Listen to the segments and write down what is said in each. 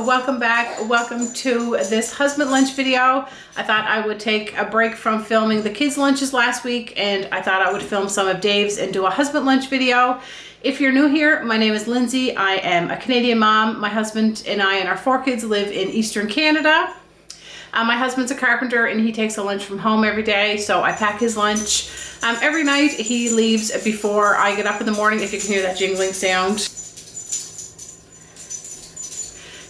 welcome back. Welcome to this husband lunch video. I thought I would take a break from filming the kids lunches last week, and I thought I would film some of Dave's and do a husband lunch video. If you're new here, my name is Lindsay. I am a Canadian mom. My husband and I and our 4 kids live in Eastern Canada. My husband's a carpenter and he takes a lunch from home every day, so I pack his lunch. Every night he leaves before I get up in the morning, if you can hear that jingling sound.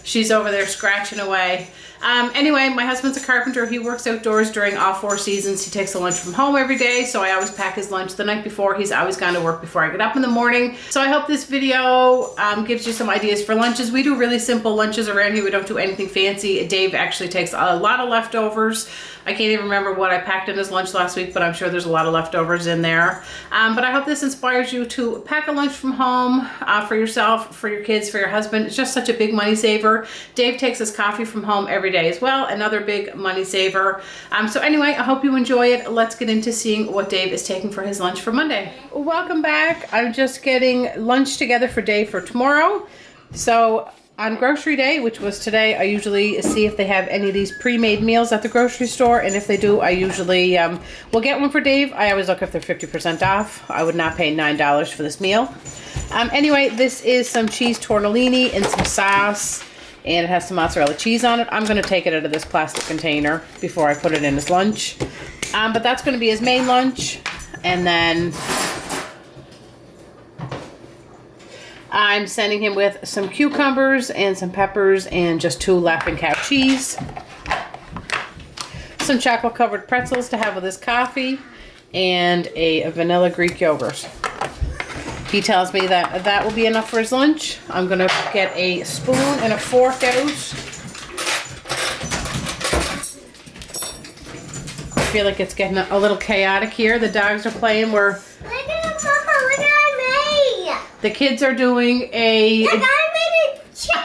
She's over there scratching away. Anyway, my husband's a carpenter. He works outdoors during all 4 seasons. He takes a lunch from home every day, so I always pack his lunch the night before. He's always gone to work before I get up in the morning. So I hope this video gives you some ideas for lunches. We do really simple lunches around here. We don't do anything fancy. Dave actually takes a lot of leftovers. I can't even remember what I packed in his lunch last week, but I'm sure there's a lot of leftovers in there. But I hope this inspires you to pack a lunch from home for yourself, for your kids, for your husband. It's just such a big money saver. Dave takes his coffee from home every day as well. Another big money saver. So anyway, I hope you enjoy it. Let's get into seeing what Dave is taking for his lunch for Monday. Welcome back. I'm just getting lunch together for Dave for tomorrow. So on grocery day, which was today, I usually see if they have any of these pre-made meals at the grocery store, and if they do, I usually will get one for Dave. I always look if they're 50% off. I would not pay $9 for this meal. Anyway, this is some cheese tortellini and some sauce, and it has some mozzarella cheese on it. I'm going to take it out of this plastic container before I put it in his lunch. But that's going to be his main lunch, and then I'm sending him with some cucumbers and some peppers and just 2 Laughing Cow cheese. Some chocolate covered pretzels to have with his coffee and a vanilla Greek yogurt. He tells me that that will be enough for his lunch. I'm going to get a spoon and a fork out. I feel like it's getting a little chaotic here. The dogs are playing. The kids are doing a... Look, I made a chicken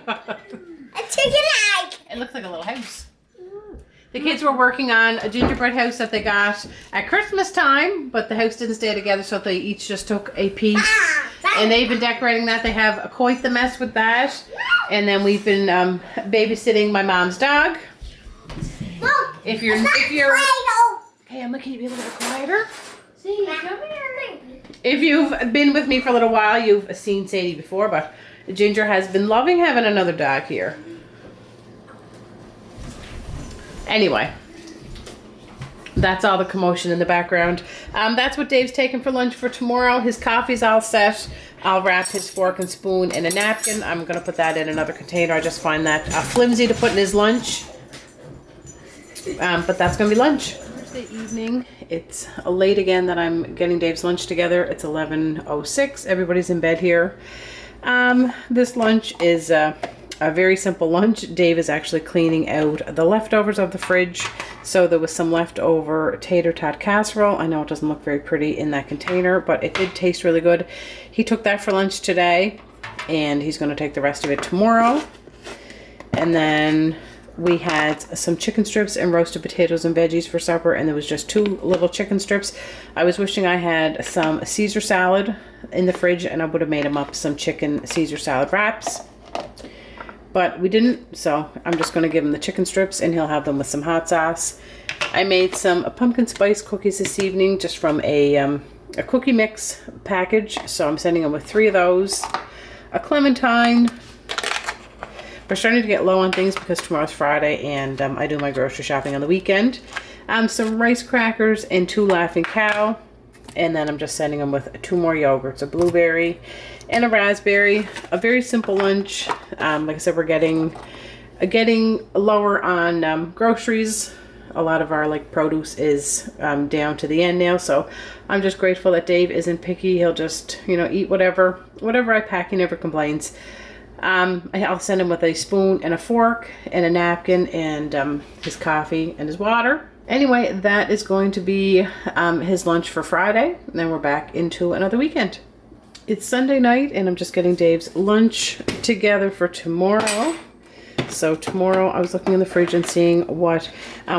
eye. A chicken eye. It looks like a little house. The kids were working on a gingerbread house that they got at Christmas time, but the house didn't stay together, so they each just took a piece. And they've been decorating that. They have quite the mess with that. And then we've been babysitting my mom's dog. Look, if you're okay, I'm gonna keep you a little bit quieter. See, come here. If you've been with me for a little while, you've seen Sadie before, but Ginger has been loving having another dog here. Anyway, that's all the commotion in the background. That's what Dave's taking for lunch for tomorrow. His coffee's all set. I'll wrap his fork and spoon in a napkin. I'm going to put that in another container. I just find that flimsy to put in his lunch. But that's going to be lunch. Thursday evening. It's late again that I'm getting Dave's lunch together. It's 11:06. Everybody's in bed here. This lunch is a very simple lunch. Dave is actually cleaning out the leftovers of the fridge. So there was some leftover tater tot casserole. I know it doesn't look very pretty in that container, but it did taste really good. He took that for lunch today, and he's going to take the rest of it tomorrow. And then we had some chicken strips and roasted potatoes and veggies for supper, and there was just 2 little chicken strips. I was wishing I had some Caesar salad in the fridge, and I would have made him up some chicken Caesar salad wraps. But we didn't, so I'm just going to give him the chicken strips, and he'll have them with some hot sauce. I made some pumpkin spice cookies this evening just from a cookie mix package, so I'm sending him with 3 of those. A clementine. We're starting to get low on things because tomorrow's Friday, and I do my grocery shopping on the weekend. Some rice crackers and 2 Laughing Cow. And then I'm just sending them with 2 more yogurts, a blueberry and a raspberry. A very simple lunch. Like I said, we're getting lower on groceries. A lot of our produce is down to the end now, so I'm just grateful that Dave isn't picky. He'll just, eat whatever I pack. He never complains. I'll send him with a spoon and a fork and a napkin and his coffee and his water. Anyway, that is going to be his lunch for Friday, and then we're back into another weekend. It's Sunday night, and I'm just getting Dave's lunch together for tomorrow. So tomorrow I was looking in the fridge and seeing what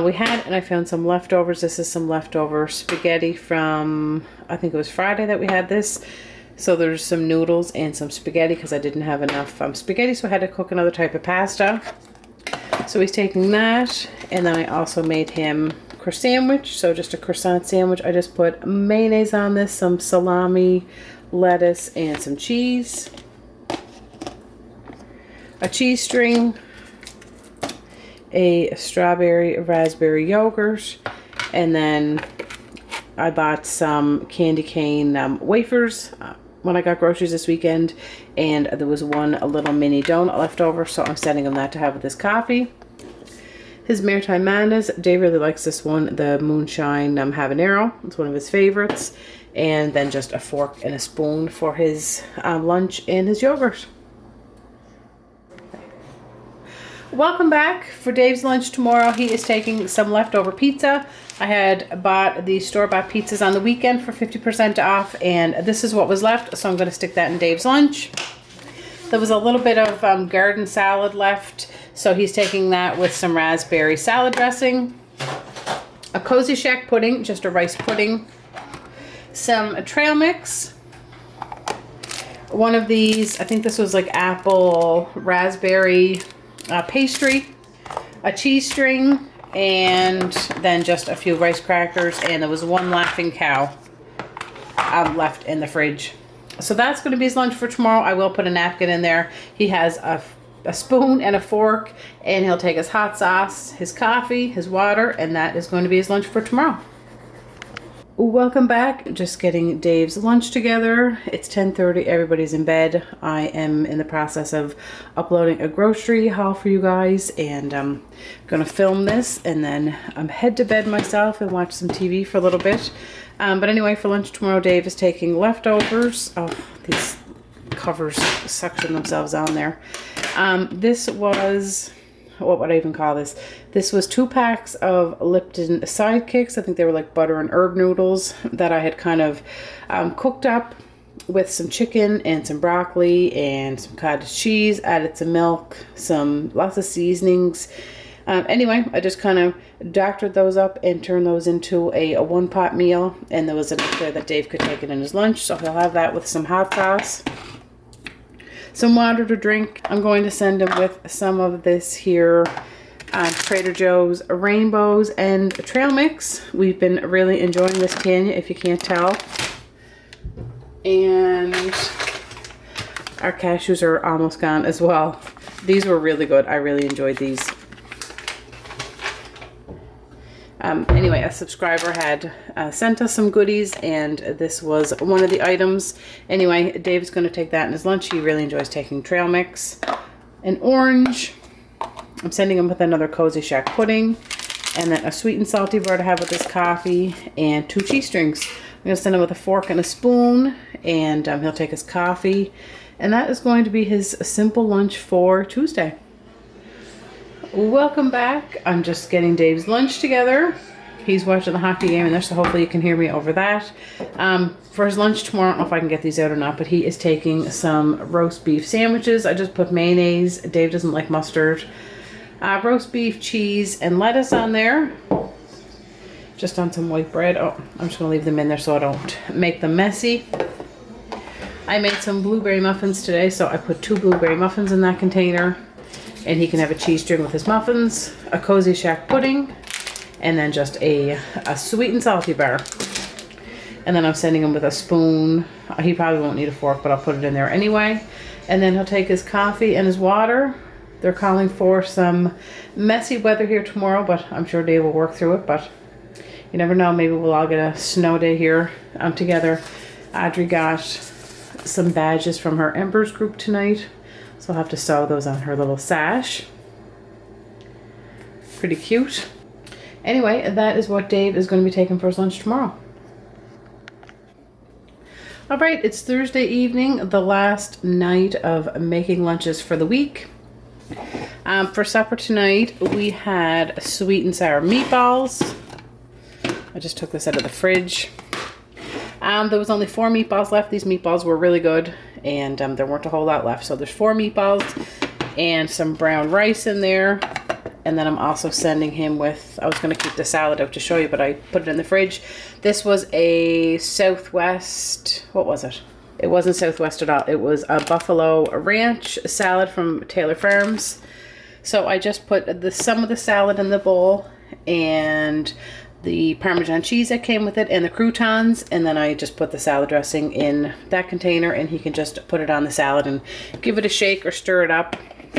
we had, and I found some leftovers. This is some leftover spaghetti from, I think it was Friday that we had this. So there's some noodles and some spaghetti because I didn't have enough spaghetti, so I had to cook another type of pasta. So he's taking that, and then I also made him a sandwich, so just a croissant sandwich. I just put mayonnaise on this, some salami, lettuce, and some cheese. A cheese string, a strawberry raspberry yogurt, and then I bought some candy cane wafers when I got groceries this weekend, and there was a little mini donut left over, so I'm sending him that to have with his coffee. His Maritime Madness, Dave really likes this one, the Moonshine Habanero. It's one of his favorites. And then just a fork and a spoon for his lunch and his yogurt. Welcome back for Dave's lunch tomorrow. He is taking some leftover pizza. I had bought the store-bought pizzas on the weekend for 50% off, and this is what was left, so I'm going to stick that in Dave's lunch. There was a little bit of garden salad left, so he's taking that with some raspberry salad dressing. A Cozy Shack pudding, just a rice pudding. Some trail mix. One of these, I think this was like apple raspberry pastry. A cheese string, and then just a few rice crackers, and there was one Laughing Cow left in the fridge. So that's going to be his lunch for tomorrow. I will put a napkin in there. He has a spoon and a fork, and he'll take his hot sauce, his coffee, his water, and that is going to be his lunch for tomorrow. Welcome back. Just getting Dave's lunch together. It's 10:30. Everybody's in bed. I am in the process of uploading a grocery haul for you guys, and I'm going to film this and then head to bed myself and watch some TV for a little bit. But anyway, for lunch tomorrow, Dave is taking leftovers. Oh, these covers suction themselves on there. This was, what would I even call this? This was 2 packs of Lipton Sidekicks. I think they were like butter and herb noodles that I had kind of cooked up with some chicken and some broccoli and some cottage cheese, added some milk, lots of seasonings. Anyway, I just kind of doctored those up and turned those into a one-pot meal, and there was enough there that Dave could take it in his lunch, so he'll have that with some hot sauce. Some water to drink. I'm going to send him with some of this here Trader Joe's Rainbows and Trail Mix. We've been really enjoying this Tanya, if you can't tell. And our cashews are almost gone as well. These were really good. I really enjoyed these. Anyway, a subscriber had sent us some goodies, and this was one of the items. Anyway, Dave's going to take that in his lunch. He really enjoys taking trail mix. An orange. I'm sending him with another Cozy Shack pudding, and then a sweet and salty bar to have with his coffee, and 2 cheese strings. I'm going to send him with a fork and a spoon, and he'll take his coffee, and that is going to be his simple lunch for Tuesday. Welcome back. I'm just getting Dave's lunch together. He's watching the hockey game in there, so hopefully you can hear me over that. For his lunch tomorrow, I don't know if I can get these out or not, but he is taking some roast beef sandwiches. I just put mayonnaise. Dave doesn't like mustard. Roast beef, cheese, and lettuce on there. Just on some white bread. Oh, I'm just going to leave them in there so I don't make them messy. I made some blueberry muffins today, so I put 2 blueberry muffins in that container. And he can have a cheese string with his muffins, a Cozy Shack pudding, and then just a sweet and salty bar. And then I'm sending him with a spoon. He probably won't need a fork, but I'll put it in there anyway. And then he'll take his coffee and his water. They're calling for some messy weather here tomorrow, but I'm sure Dave will work through it. But you never know, maybe we'll all get a snow day here together. Audrey got some badges from her Embers group tonight. So I'll have to sew those on her little sash. Pretty cute. Anyway, that is what Dave is going to be taking for his lunch tomorrow. Alright, it's Thursday evening, the last night of making lunches for the week. For supper tonight, we had sweet and sour meatballs. I just took this out of the fridge. There was only 4 meatballs left. These meatballs were really good, and there weren't a whole lot left. So there's 4 meatballs and some brown rice in there. And then I'm also sending him with, I was going to keep the salad out to show you, but I put it in the fridge. This was a Southwest, what was it? It wasn't Southwest at all. It was a buffalo ranch salad from Taylor Farms. So I just put some of the salad in the bowl and the Parmesan cheese that came with it and the croutons, and then I just put the salad dressing in that container, and he can just put it on the salad and give it a shake or stir it up.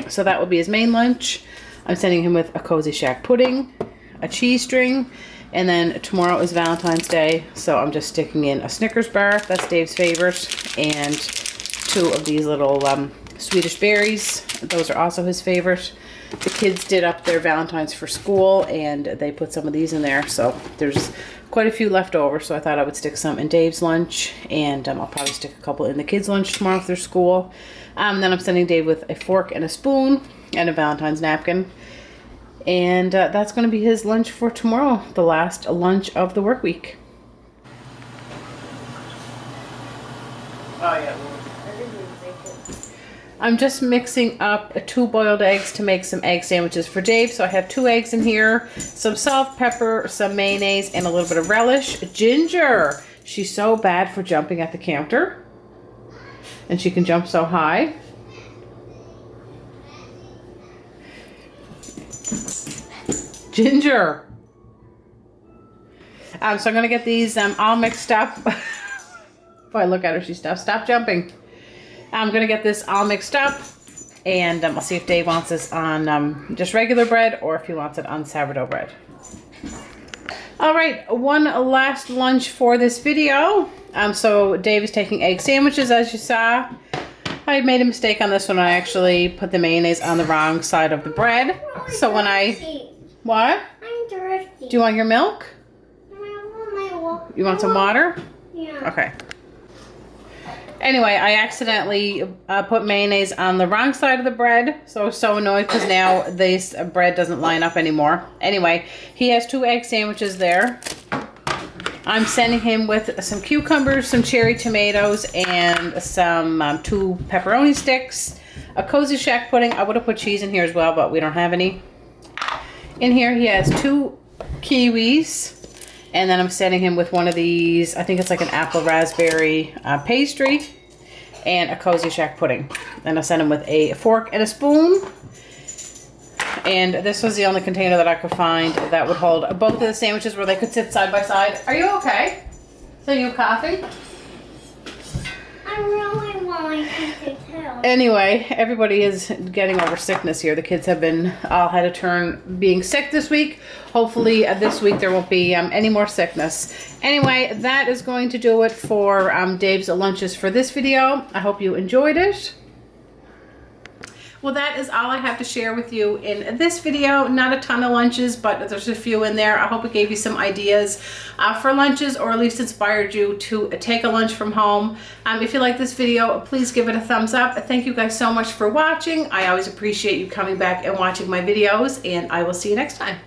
So that will be his main lunch. I'm sending him with a Cozy Shack pudding, a cheese string, and then tomorrow is Valentine's Day, so I'm just sticking in a Snickers bar, that's Dave's favorite, and 2 of these little Swedish berries. Those are also his favorite. The kids did up their Valentines for school, and they put some of these in there, so there's quite a few left over, so I thought I would stick some in Dave's lunch, and I'll probably stick a couple in the kids' lunch tomorrow for their school. Then I'm sending Dave with a fork and a spoon and a Valentine's napkin, and that's going to be his lunch for tomorrow, the last lunch of the work week. Oh yeah. I'm just mixing up 2 boiled eggs to make some egg sandwiches for Dave. So I have 2 eggs in here, some salt, pepper, some mayonnaise, and a little bit of relish. Ginger, she's so bad for jumping at the counter, and she can jump so high. Ginger. So I'm gonna get these all mixed up. If I look at her, she stops. Stop jumping. I'm gonna get this all mixed up, and I'll see if Dave wants this on just regular bread or if he wants it on sourdough bread. All right, one last lunch for this video. So Dave is taking egg sandwiches, as you saw. I made a mistake on this one. I actually put the mayonnaise on the wrong side of the bread. So when what? I'm thirsty. Do you want your milk? You want some water? Yeah. Okay. Anyway, I accidentally put mayonnaise on the wrong side of the bread. So I was so annoyed because now this bread doesn't line up anymore. Anyway, he has 2 egg sandwiches there. I'm sending him with some cucumbers, some cherry tomatoes, and some 2 pepperoni sticks. A Cozy Shack pudding. I would have put cheese in here as well, but we don't have any. In here he has 2 kiwis. And then I'm sending him with one of these, I think it's like an apple raspberry pastry, and a Cozy Shack pudding. And I sent him with a fork and a spoon. And this was the only container that I could find that would hold both of the sandwiches where they could sit side by side. Are you okay? So you coughing? I really want to tell. Anyway, everybody is getting over sickness here. The kids have all had a turn being sick this week. Hopefully this week there won't be any more sickness. Anyway, that is going to do it for Dave's lunches for this video. I hope you enjoyed it. Well, that is all I have to share with you in this video. Not a ton of lunches, but there's a few in there. I hope it gave you some ideas for lunches, or at least inspired you to take a lunch from home. If you like this video, please give it a thumbs up. Thank you guys so much for watching. I always appreciate you coming back and watching my videos, and I will see you next time.